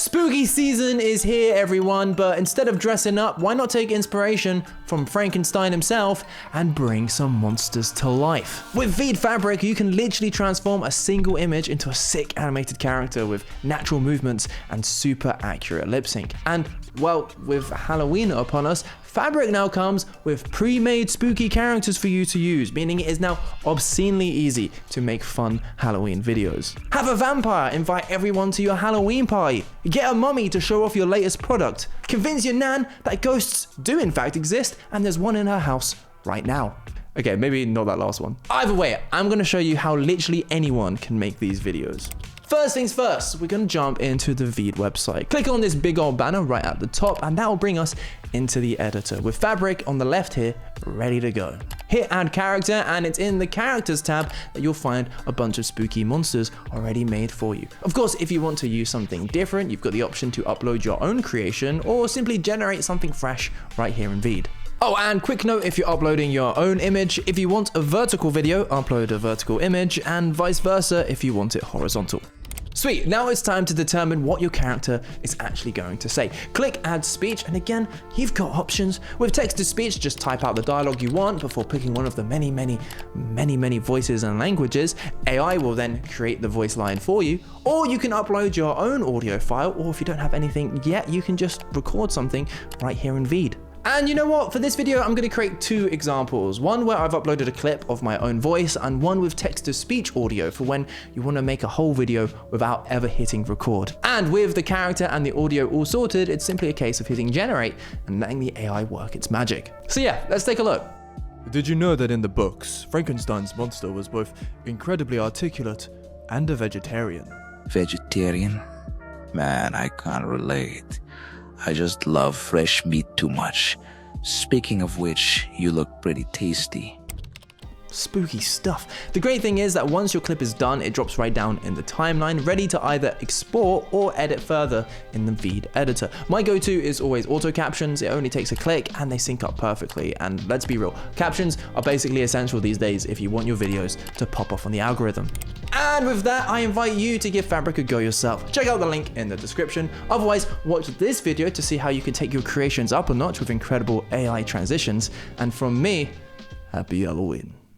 Spooky season is here, everyone, but instead of dressing up, why not take inspiration from Frankenstein himself and bring some monsters to life? With VEED Fabric, you can literally transform a single image into a sick animated character with natural movements and super accurate lip sync. And, well, with Halloween upon us, Fabric now comes with pre-made spooky characters for you to use, meaning it is now obscenely easy to make fun Halloween videos. Have a vampire invite everyone to your Halloween party. Get a mummy to show off your latest product. Convince your nan that ghosts do in fact exist and there's one in her house right now. Okay, maybe not that last one. Either way, I'm gonna show you how literally anyone can make these videos. First things first, we're gonna jump into the VEED website. Click on this big old banner right at the top and that will bring us into the editor with Fabric on the left here, ready to go. Hit add character and it's in the characters tab that you'll find a bunch of spooky monsters already made for you. Of course, if you want to use something different, you've got the option to upload your own creation or simply generate something fresh right here in VEED. Oh, and quick note, if you're uploading your own image, if you want a vertical video, upload a vertical image and vice versa if you want it horizontal. Sweet, now it's time to determine what your character is actually going to say. Click add speech, and again, you've got options. With text to speech, just type out the dialogue you want before picking one of the many voices and languages. AI will then create the voice line for you, or you can upload your own audio file, or if you don't have anything yet, you can just record something right here in VEED. And you know what? For this video, I'm gonna create two examples. One where I've uploaded a clip of my own voice and one with text-to-speech audio for when you wanna make a whole video without ever hitting record. And with the character and the audio all sorted, it's simply a case of hitting generate and letting the AI work its magic. So yeah, let's take a look. Did you know that in the books, Frankenstein's monster was both incredibly articulate and a vegetarian? Vegetarian? Man, I can't relate. I just love fresh meat too much. Speaking of which, you look pretty tasty. Spooky stuff. The great thing is that once your clip is done, it drops right down in the timeline, ready to either export or edit further in the VEED editor. My go-to is always auto captions. It only takes a click and they sync up perfectly. And let's be real, captions are basically essential these days if you want your videos to pop off on the algorithm. And with that, I invite you to give Fabric a go yourself. Check out the link in the description. Otherwise, watch this video to see how you can take your creations up a notch with incredible AI transitions. And from me, happy Halloween.